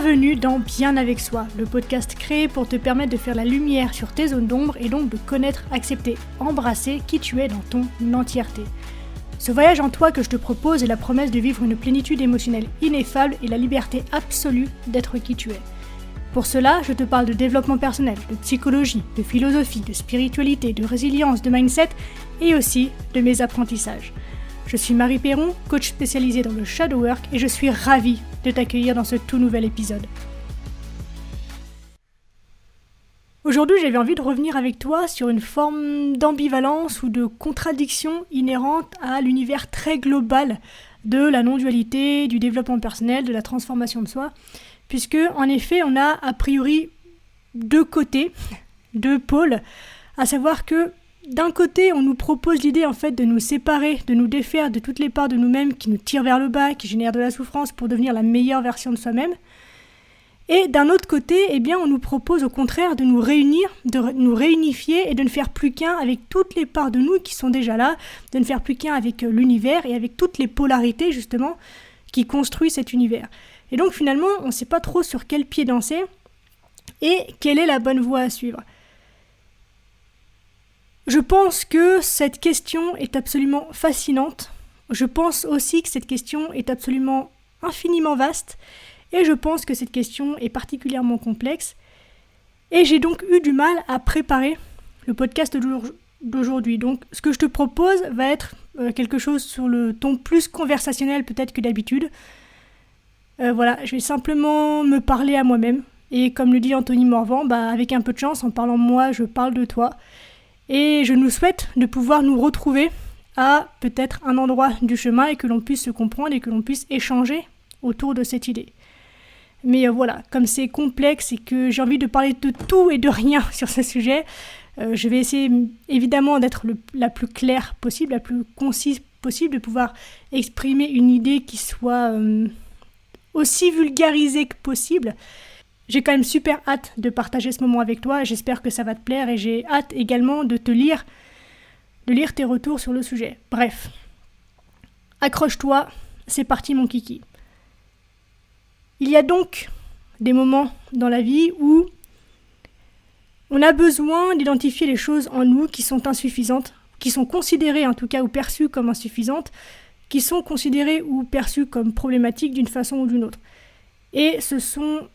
Bienvenue dans Bien avec soi, le podcast créé pour te permettre de faire la lumière sur tes zones d'ombre et donc de connaître, accepter, embrasser qui tu es dans ton entièreté. Ce voyage en toi que je te propose est la promesse de vivre une plénitude émotionnelle ineffable et la liberté absolue d'être qui tu es. Pour cela, je te parle de développement personnel, de psychologie, de philosophie, de spiritualité, de résilience, de mindset et aussi de mes apprentissages. Je suis Marie Perron, coach spécialisée dans le shadow work et je suis ravie de t'accueillir dans ce tout nouvel épisode. Aujourd'hui, j'avais envie de revenir avec toi sur une forme d'ambivalence ou de contradiction inhérente à l'univers très global de la non-dualité, du développement personnel, de la transformation de soi, puisque en effet, on a a priori deux côtés, deux pôles, à savoir que d'un côté, on nous propose l'idée en fait de nous séparer, de nous défaire de toutes les parts de nous-mêmes qui nous tirent vers le bas, qui génèrent de la souffrance pour devenir la meilleure version de soi-même. Et d'un autre côté, on nous propose au contraire de nous réunir, de nous réunifier et de ne faire plus qu'un avec toutes les parts de nous qui sont déjà là, de ne faire plus qu'un avec l'univers et avec toutes les polarités justement qui construisent cet univers. Et donc finalement, on ne sait pas trop sur quel pied danser et quelle est la bonne voie à suivre. Je pense que cette question est absolument fascinante. Je pense aussi que cette question est absolument infiniment vaste. Et je pense que cette question est particulièrement complexe. Et j'ai donc eu du mal à préparer le podcast d'aujourd'hui. Donc ce que je te propose va être quelque chose sur le ton plus conversationnel peut-être que d'habitude. Je vais simplement me parler à moi-même. Et comme le dit Anthony Morvan, avec un peu de chance, en parlant de moi, je parle de toi. Et je nous souhaite de pouvoir nous retrouver à peut-être un endroit du chemin et que l'on puisse se comprendre et que l'on puisse échanger autour de cette idée. Mais comme c'est complexe et que j'ai envie de parler de tout et de rien sur ce sujet, je vais essayer évidemment d'être la plus claire possible, la plus concise possible, de pouvoir exprimer une idée qui soit aussi vulgarisée que possible. J'ai quand même super hâte de partager ce moment avec toi, j'espère que ça va te plaire et j'ai hâte également de lire tes retours sur le sujet. Bref, accroche-toi, c'est parti mon kiki. Il y a donc des moments dans la vie où on a besoin d'identifier les choses en nous qui sont insuffisantes, qui sont considérées en tout cas ou perçues comme insuffisantes, qui sont considérées ou perçues comme problématiques d'une façon ou d'une autre. Et ce sont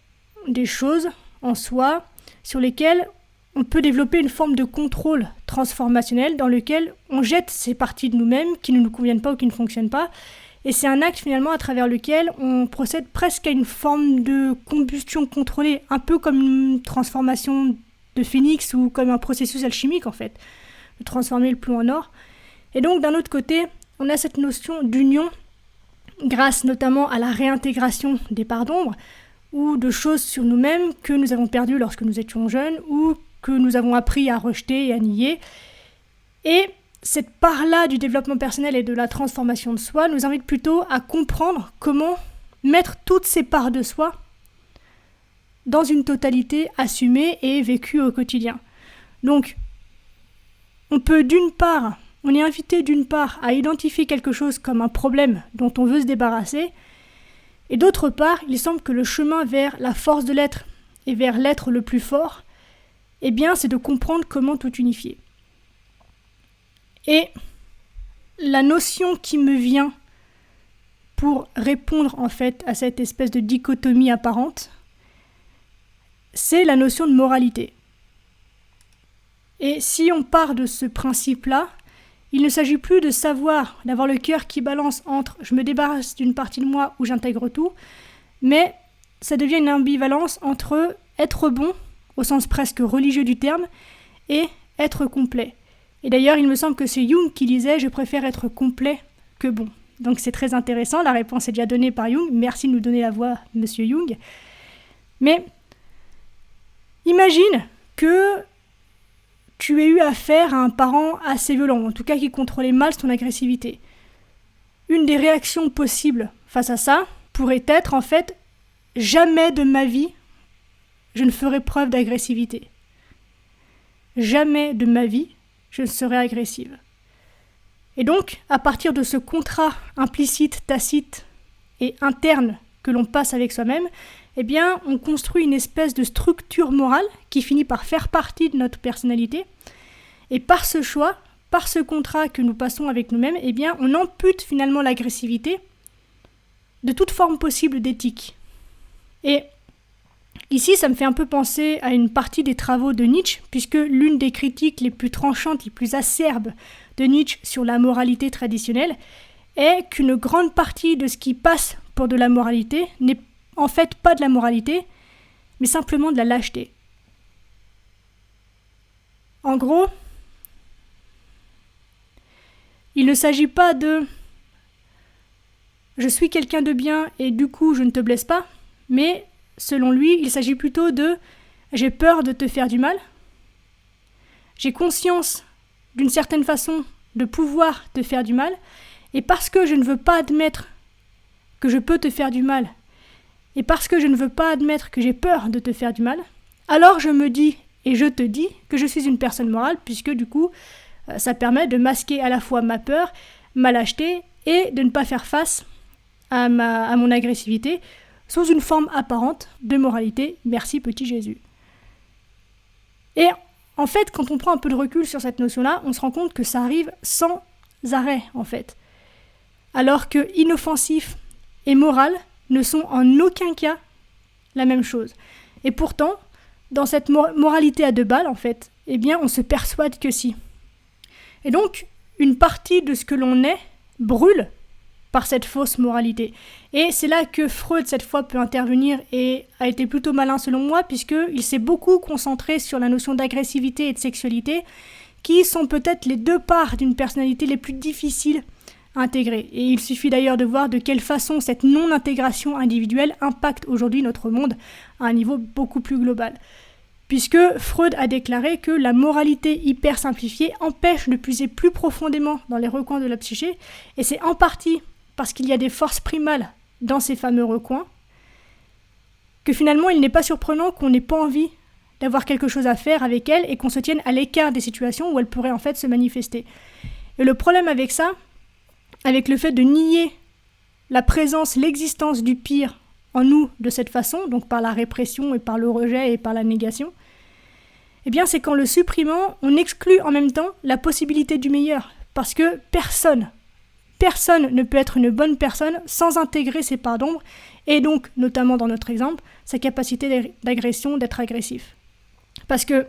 des choses en soi sur lesquelles on peut développer une forme de contrôle transformationnel dans lequel on jette ces parties de nous-mêmes qui ne nous conviennent pas ou qui ne fonctionnent pas. Et c'est un acte finalement à travers lequel on procède presque à une forme de combustion contrôlée, un peu comme une transformation de phénix ou comme un processus alchimique en fait, de transformer le plomb en or. Et donc d'un autre côté, on a cette notion d'union grâce notamment à la réintégration des parts d'ombre, ou de choses sur nous-mêmes que nous avons perdues lorsque nous étions jeunes ou que nous avons appris à rejeter et à nier. Et cette part-là du développement personnel et de la transformation de soi nous invite plutôt à comprendre comment mettre toutes ces parts de soi dans une totalité assumée et vécue au quotidien. Donc, on est invité d'une part à identifier quelque chose comme un problème dont on veut se débarrasser. Et d'autre part, il semble que le chemin vers la force de l'être et vers l'être le plus fort, c'est de comprendre comment tout unifier. Et la notion qui me vient pour répondre en fait à cette espèce de dichotomie apparente, c'est la notion de moralité. Et si on part de ce principe-là, il ne s'agit plus de savoir, d'avoir le cœur qui balance entre « je me débarrasse d'une partie de moi » ou « j'intègre tout », mais ça devient une ambivalence entre être bon, au sens presque religieux du terme, et être complet. Et d'ailleurs, il me semble que c'est Jung qui disait « je préfère être complet que bon ». Donc c'est très intéressant, la réponse est déjà donnée par Jung, merci de nous donner la voix, monsieur Jung. Mais imagine que tu as eu affaire à un parent assez violent, en tout cas qui contrôlait mal son agressivité. Une des réactions possibles face à ça pourrait être en fait « jamais de ma vie je ne ferai preuve d'agressivité. Jamais de ma vie je ne serai agressive. » Et donc, à partir de ce contrat implicite, tacite et interne que l'on passe avec soi-même, eh bien, on construit une espèce de structure morale qui finit par faire partie de notre personnalité. Et par ce choix, par ce contrat que nous passons avec nous-mêmes, eh bien, on ampute finalement l'agressivité de toute forme possible d'éthique. Et ici, ça me fait un peu penser à une partie des travaux de Nietzsche, puisque l'une des critiques les plus tranchantes, les plus acerbes de Nietzsche sur la moralité traditionnelle est qu'une grande partie de ce qui passe pour de la moralité n'est en fait pas de la moralité, mais simplement de la lâcheté. En gros, il ne s'agit pas de « je suis quelqu'un de bien et du coup je ne te blesse pas », mais selon lui, il s'agit plutôt de « j'ai peur de te faire du mal », j'ai conscience d'une certaine façon de pouvoir te faire du mal, et parce que je ne veux pas admettre que je peux te faire du mal, et parce que je ne veux pas admettre que j'ai peur de te faire du mal, alors je me dis et je te dis que je suis une personne morale, puisque du coup, ça permet de masquer à la fois ma peur, ma lâcheté, et de ne pas faire face à mon agressivité sous une forme apparente de moralité. Merci petit Jésus. Et en fait, quand on prend un peu de recul sur cette notion-là, on se rend compte que ça arrive sans arrêt, en fait. Alors que inoffensif et moral ne sont en aucun cas la même chose. Et pourtant, dans cette moralité à deux balles, en fait, eh bien, on se persuade que si. Et donc, une partie de ce que l'on est brûle par cette fausse moralité. Et c'est là que Freud, cette fois, peut intervenir et a été plutôt malin selon moi, puisqu'il s'est beaucoup concentré sur la notion d'agressivité et de sexualité, qui sont peut-être les deux parts d'une personnalité les plus difficiles à intégrer. Et il suffit d'ailleurs de voir de quelle façon cette non-intégration individuelle impacte aujourd'hui notre monde à un niveau beaucoup plus global. Puisque Freud a déclaré que la moralité hyper simplifiée empêche de puiser plus profondément dans les recoins de la psyché, et c'est en partie parce qu'il y a des forces primales dans ces fameux recoins, que finalement il n'est pas surprenant qu'on n'ait pas envie d'avoir quelque chose à faire avec elle et qu'on se tienne à l'écart des situations où elle pourrait en fait se manifester. Et le problème avec ça, avec le fait de nier la présence, l'existence du pire en nous de cette façon, donc par la répression et par le rejet et par la négation, eh bien c'est qu'en le supprimant, on exclut en même temps la possibilité du meilleur, parce que personne ne peut être une bonne personne sans intégrer ses parts d'ombre, et donc, notamment dans notre exemple, sa capacité d'agression, d'être agressif. Parce que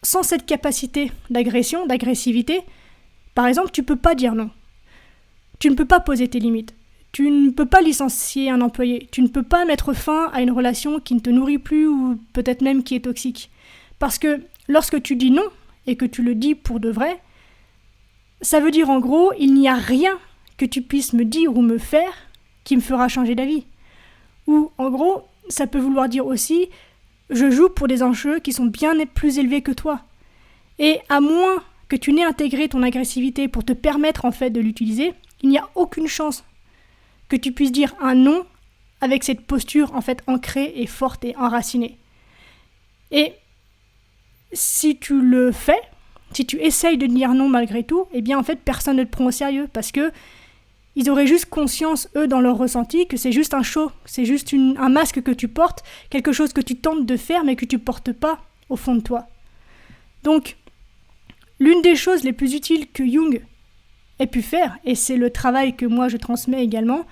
sans cette capacité d'agression, d'agressivité, par exemple, tu ne peux pas dire non. Tu ne peux pas poser tes limites. Tu ne peux pas licencier un employé. Tu ne peux pas mettre fin à une relation qui ne te nourrit plus ou peut-être même qui est toxique. Parce que lorsque tu dis non, et que tu le dis pour de vrai, ça veut dire en gros, il n'y a rien que tu puisses me dire ou me faire qui me fera changer d'avis. Ou en gros, ça peut vouloir dire aussi, je joue pour des enjeux qui sont bien plus élevés que toi. Et à moins que tu n'aies intégré ton agressivité pour te permettre en fait de l'utiliser, il n'y a aucune chance que tu puisses dire un non avec cette posture en fait ancrée et forte et enracinée. Et si tu le fais, si tu essayes de dire non malgré tout, eh bien en fait personne ne te prend au sérieux parce que ils auraient juste conscience, eux, dans leur ressenti, que c'est juste un show, c'est juste un masque que tu portes, quelque chose que tu tentes de faire mais que tu portes pas au fond de toi. Donc, l'une des choses les plus utiles que Jung ait pu faire, et c'est le travail que moi je transmets également,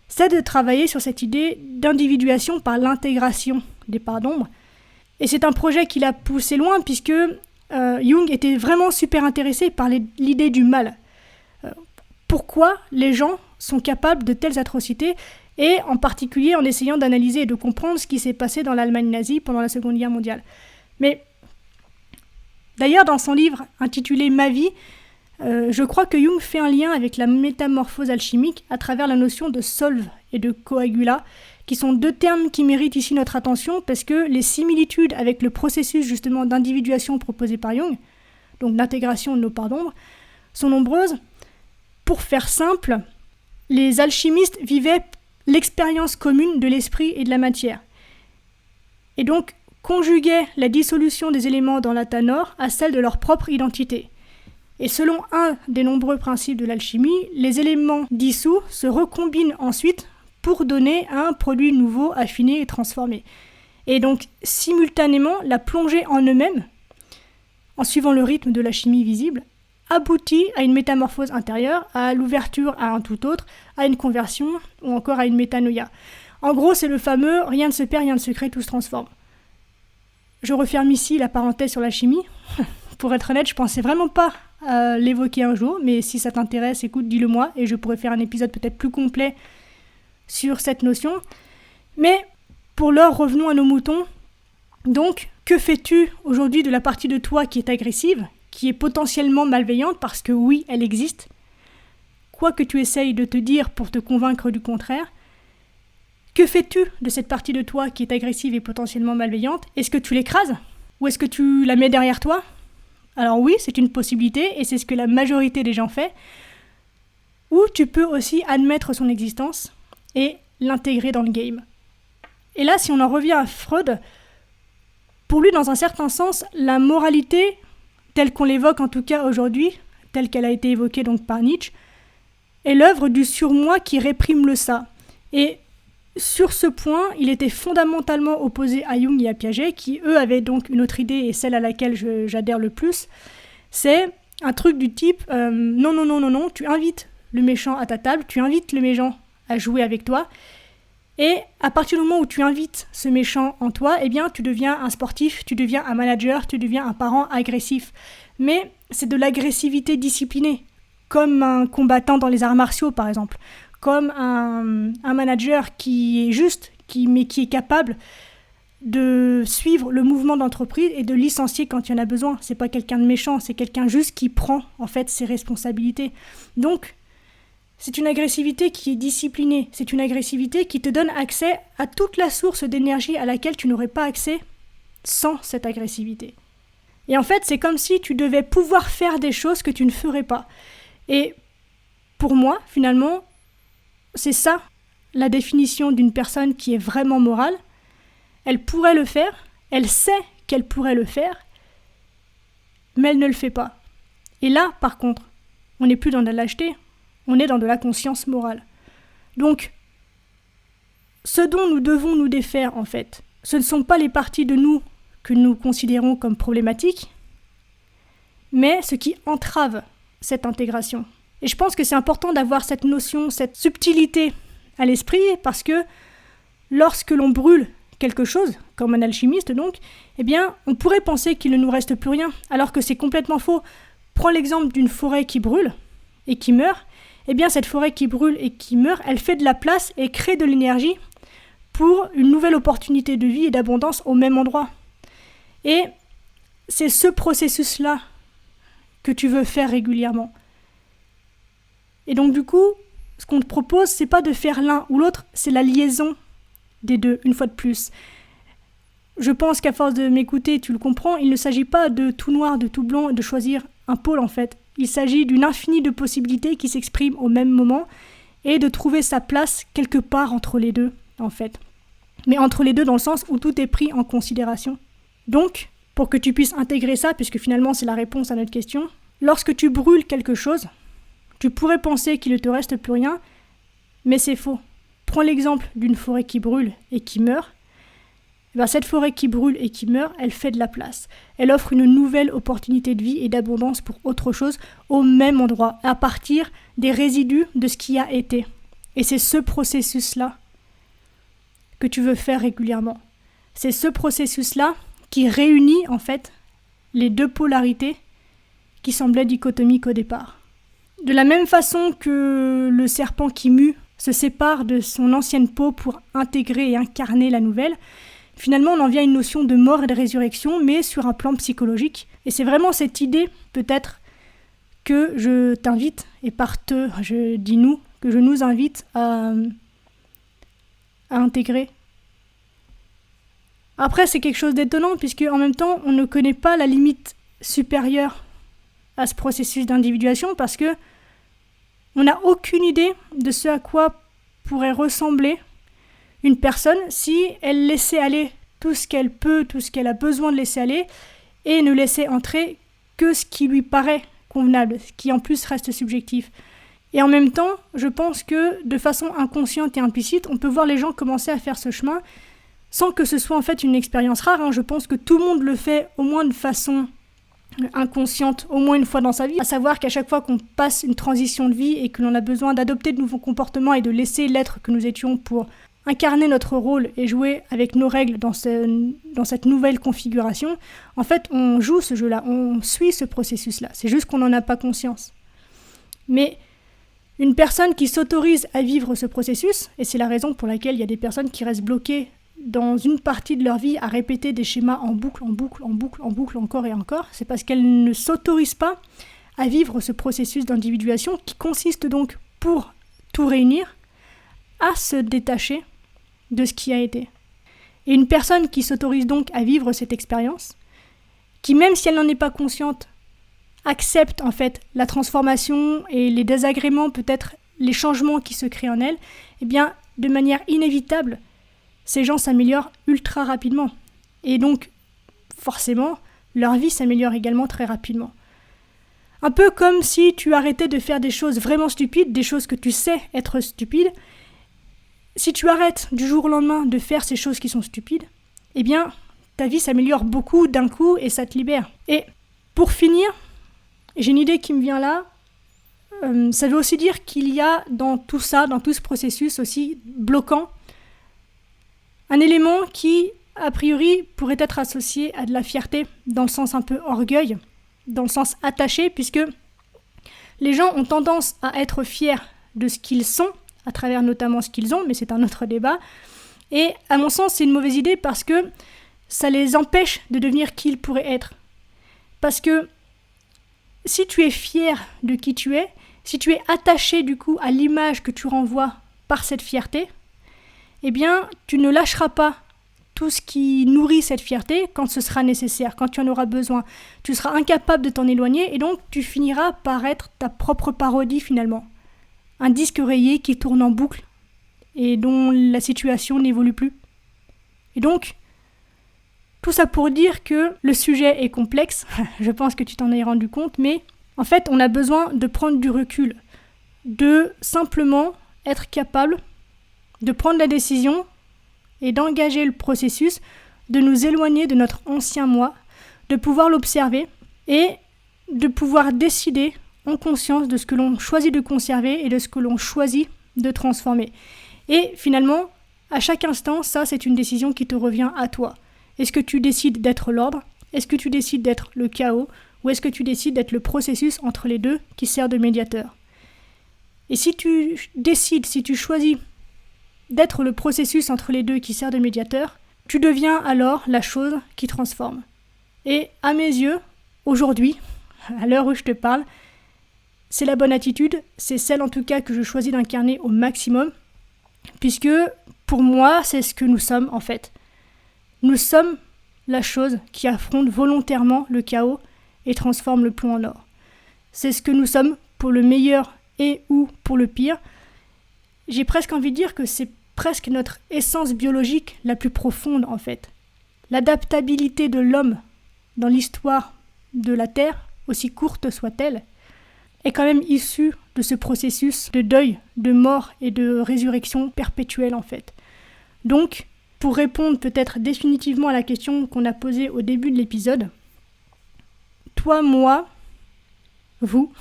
c'est de travailler sur cette idée d'individuation par l'intégration des parts d'ombre. Et c'est un projet qu'il a poussé loin puisque Jung était vraiment super intéressé par l'idée du mal. Pourquoi les gens sont capables de telles atrocités, et en particulier en essayant d'analyser et de comprendre ce qui s'est passé dans l'Allemagne nazie pendant la Seconde Guerre mondiale. Mais d'ailleurs, dans son livre intitulé « Ma vie », je crois que Jung fait un lien avec la métamorphose alchimique à travers la notion de solve et de coagula, qui sont deux termes qui méritent ici notre attention parce que les similitudes avec le processus justement d'individuation proposé par Jung, donc d'intégration de nos parts d'ombre, sont nombreuses. Pour faire simple, les alchimistes vivaient l'expérience commune de l'esprit et de la matière. Et donc, conjuguaient la dissolution des éléments dans la tanore à celle de leur propre identité. Et selon un des nombreux principes de l'alchimie, les éléments dissous se recombinent ensuite pour donner un produit nouveau, affiné et transformé. Et donc, simultanément, la plongée en eux-mêmes, en suivant le rythme de la chimie visible, aboutit à une métamorphose intérieure, à l'ouverture à un tout autre, à une conversion ou encore à une métanoïa. En gros, c'est le fameux « rien ne se perd, rien ne se crée, tout se transforme ». Je referme ici la parenthèse sur la chimie. Pour être honnête, je pensais vraiment pas à l'évoquer un jour, mais si ça t'intéresse, écoute, dis-le moi, et je pourrais faire un épisode peut-être plus complet sur cette notion. Mais pour l'heure, revenons à nos moutons. Donc, que fais-tu aujourd'hui de la partie de toi qui est agressive, qui est potentiellement malveillante, parce que oui, elle existe, quoi que tu essayes de te dire pour te convaincre du contraire? Que fais-tu de cette partie de toi qui est agressive et potentiellement malveillante? Est-ce que tu l'écrases? Ou est-ce que tu la mets derrière toi? Alors oui, c'est une possibilité, et c'est ce que la majorité des gens fait. Ou tu peux aussi admettre son existence et l'intégrer dans le game. Et là, si on en revient à Freud, pour lui, dans un certain sens, la moralité, telle qu'on l'évoque en tout cas aujourd'hui, telle qu'elle a été évoquée donc par Nietzsche, est l'œuvre du surmoi qui réprime le ça. Et sur ce point, il était fondamentalement opposé à Jung et à Piaget, qui eux avaient donc une autre idée, et celle à laquelle j'adhère le plus, c'est un truc du type non, tu invites le méchant à ta table, tu invites le méchant à jouer avec toi, et à partir du moment où tu invites ce méchant en toi, eh bien tu deviens un sportif, tu deviens un manager, tu deviens un parent agressif. Mais c'est de l'agressivité disciplinée, comme un combattant dans les arts martiaux par exemple, comme un manager qui est juste, mais qui est capable de suivre le mouvement d'entreprise et de licencier quand il y en a besoin. C'est pas quelqu'un de méchant, c'est quelqu'un juste qui prend en fait ses responsabilités. Donc, c'est une agressivité qui est disciplinée, c'est une agressivité qui te donne accès à toute la source d'énergie à laquelle tu n'aurais pas accès sans cette agressivité. Et en fait, c'est comme si tu devais pouvoir faire des choses que tu ne ferais pas. Et pour moi, finalement, c'est ça la définition d'une personne qui est vraiment morale. Elle pourrait le faire, elle sait qu'elle pourrait le faire, mais elle ne le fait pas. Et là, par contre, on n'est plus dans de la lâcheté, on est dans de la conscience morale. Donc, ce dont nous devons nous défaire, en fait, ce ne sont pas les parties de nous que nous considérons comme problématiques, mais ce qui entrave cette intégration. Et je pense que c'est important d'avoir cette notion, cette subtilité à l'esprit, parce que lorsque l'on brûle quelque chose, comme un alchimiste donc, eh bien, on pourrait penser qu'il ne nous reste plus rien, alors que c'est complètement faux. Prends l'exemple d'une forêt qui brûle et qui meurt. Eh bien, cette forêt qui brûle et qui meurt, elle fait de la place et crée de l'énergie pour une nouvelle opportunité de vie et d'abondance au même endroit. Et c'est ce processus-là que tu veux faire régulièrement. Et donc du coup, ce qu'on te propose, c'est pas de faire l'un ou l'autre, c'est la liaison des deux, une fois de plus. Je pense qu'à force de m'écouter, tu le comprends, il ne s'agit pas de tout noir, de tout blanc, de choisir un pôle en fait. Il s'agit d'une infinie de possibilités qui s'expriment au même moment et de trouver sa place quelque part entre les deux en fait. Mais entre les deux dans le sens où tout est pris en considération. Donc, pour que tu puisses intégrer ça, puisque finalement c'est la réponse à notre question, lorsque tu brûles quelque chose, tu pourrais penser qu'il ne te reste plus rien, mais c'est faux. Prends l'exemple d'une forêt qui brûle et qui meurt. Cette forêt qui brûle et qui meurt, elle fait de la place. Elle offre une nouvelle opportunité de vie et d'abondance pour autre chose au même endroit, à partir des résidus de ce qui a été. Et c'est ce processus-là que tu veux faire régulièrement. C'est ce processus-là qui réunit en fait les deux polarités qui semblaient dichotomiques au départ. De la même façon que le serpent qui mue se sépare de son ancienne peau pour intégrer et incarner la nouvelle, finalement on en vient à une notion de mort et de résurrection, mais sur un plan psychologique. Et c'est vraiment cette idée, peut-être, que je t'invite, et par je dis nous, que je nous invite à intégrer. Après, c'est quelque chose d'étonnant, puisque en même temps, on ne connaît pas la limite supérieure à ce processus d'individuation, parce que on n'a aucune idée de ce à quoi pourrait ressembler une personne si elle laissait aller tout ce qu'elle peut, tout ce qu'elle a besoin de laisser aller, et ne laissait entrer que ce qui lui paraît convenable, ce qui en plus reste subjectif. Et en même temps, je pense que de façon inconsciente et implicite, on peut voir les gens commencer à faire ce chemin sans que ce soit en fait une expérience rare. Je pense que tout le monde le fait au moins de façon inconsciente, au moins une fois dans sa vie. À savoir qu'à chaque fois qu'on passe une transition de vie et que l'on a besoin d'adopter de nouveaux comportements et de laisser l'être que nous étions pour incarner notre rôle et jouer avec nos règles dans cette nouvelle configuration, en fait, on joue ce jeu-là, on suit ce processus-là. C'est juste qu'on n'en a pas conscience. Mais une personne qui s'autorise à vivre ce processus, et c'est la raison pour laquelle il y a des personnes qui restent bloquées dans une partie de leur vie à répéter des schémas en boucle, encore et encore, c'est parce qu'elles ne s'autorisent pas à vivre ce processus d'individuation qui consiste donc, pour tout réunir, à se détacher de ce qui a été. Et une personne qui s'autorise donc à vivre cette expérience, qui même si elle n'en est pas consciente, accepte en fait la transformation et les désagréments, peut-être les changements qui se créent en elle, eh bien, de manière inévitable, ces gens s'améliorent ultra rapidement. Et donc, forcément, leur vie s'améliore également très rapidement. Un peu comme si tu arrêtais de faire des choses vraiment stupides, des choses que tu sais être stupides. Si tu arrêtes du jour au lendemain de faire ces choses qui sont stupides, eh bien, ta vie s'améliore beaucoup d'un coup et ça te libère. Et pour finir, j'ai une idée qui me vient là. Ça veut aussi dire qu'il y a dans tout ça, dans tout ce processus aussi bloquant, un élément qui, a priori, pourrait être associé à de la fierté, dans le sens un peu orgueil, dans le sens attaché, puisque les gens ont tendance à être fiers de ce qu'ils sont, à travers notamment ce qu'ils ont, mais c'est un autre débat. Et à mon sens, c'est une mauvaise idée parce que ça les empêche de devenir qui ils pourraient être. Parce que si tu es fier de qui tu es, si tu es attaché du coup à l'image que tu renvoies par cette fierté, eh bien, tu ne lâcheras pas tout ce qui nourrit cette fierté quand ce sera nécessaire, quand tu en auras besoin. Tu seras incapable de t'en éloigner et donc tu finiras par être ta propre parodie finalement. Un disque rayé qui tourne en boucle et dont la situation n'évolue plus. Et donc, tout ça pour dire que le sujet est complexe, je pense que tu t'en es rendu compte, mais en fait, on a besoin de prendre du recul, de simplement être capable de prendre la décision et d'engager le processus, de nous éloigner de notre ancien moi, de pouvoir l'observer et de pouvoir décider en conscience de ce que l'on choisit de conserver et de ce que l'on choisit de transformer. Et finalement, à chaque instant, ça c'est une décision qui te revient à toi. Est-ce que tu décides d'être l'ordre ? Est-ce que tu décides d'être le chaos ? Ou est-ce que tu décides d'être le processus entre les deux qui sert de médiateur ? Et si tu décides, si tu choisis d'être le processus entre les deux qui sert de médiateur, tu deviens alors la chose qui transforme. Et à mes yeux, aujourd'hui, à l'heure où je te parle, c'est la bonne attitude, c'est celle en tout cas que je choisis d'incarner au maximum, puisque pour moi, c'est ce que nous sommes en fait. Nous sommes la chose qui affronte volontairement le chaos et transforme le plomb en or. C'est ce que nous sommes pour le meilleur et ou pour le pire. J'ai presque envie de dire que c'est presque notre essence biologique la plus profonde en fait. L'adaptabilité de l'homme dans l'histoire de la Terre, aussi courte soit-elle, est quand même issue de ce processus de deuil, de mort et de résurrection perpétuelle en fait. Donc, pour répondre peut-être définitivement à la question qu'on a posée au début de l'épisode, toi, moi, vous,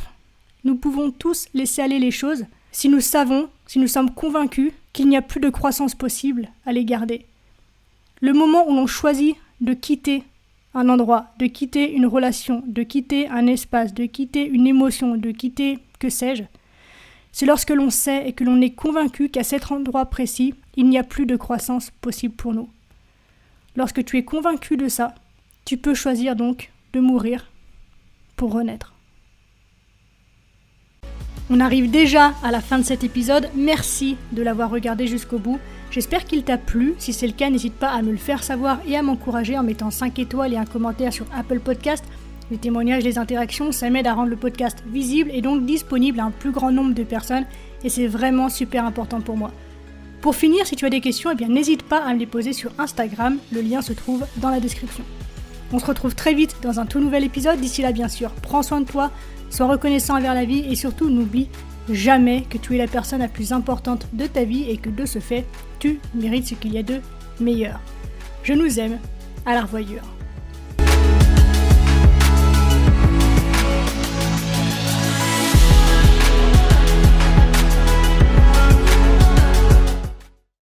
nous pouvons tous laisser aller les choses si nous savons, si nous sommes convaincus qu'il n'y a plus de croissance possible à les garder. Le moment où l'on choisit de quitter un endroit, de quitter une relation, de quitter un espace, de quitter une émotion, de quitter que sais-je, c'est lorsque l'on sait et que l'on est convaincu qu'à cet endroit précis, il n'y a plus de croissance possible pour nous. Lorsque tu es convaincu de ça, tu peux choisir donc de mourir pour renaître. On arrive déjà à la fin de cet épisode. Merci de l'avoir regardé jusqu'au bout. J'espère qu'il t'a plu. Si c'est le cas, n'hésite pas à me le faire savoir et à m'encourager en mettant 5 étoiles et un commentaire sur Apple Podcast. Les témoignages, les interactions, ça m'aide à rendre le podcast visible et donc disponible à un plus grand nombre de personnes et c'est vraiment super important pour moi. Pour finir, si tu as des questions, n'hésite pas à me les poser sur Instagram. Le lien se trouve dans la description. On se retrouve très vite dans un tout nouvel épisode. D'ici là, bien sûr, prends soin de toi, sois reconnaissant envers la vie et surtout n'oublie jamais que tu es la personne la plus importante de ta vie et que de ce fait, tu mérites ce qu'il y a de meilleur. Je nous aime, à la revoyure.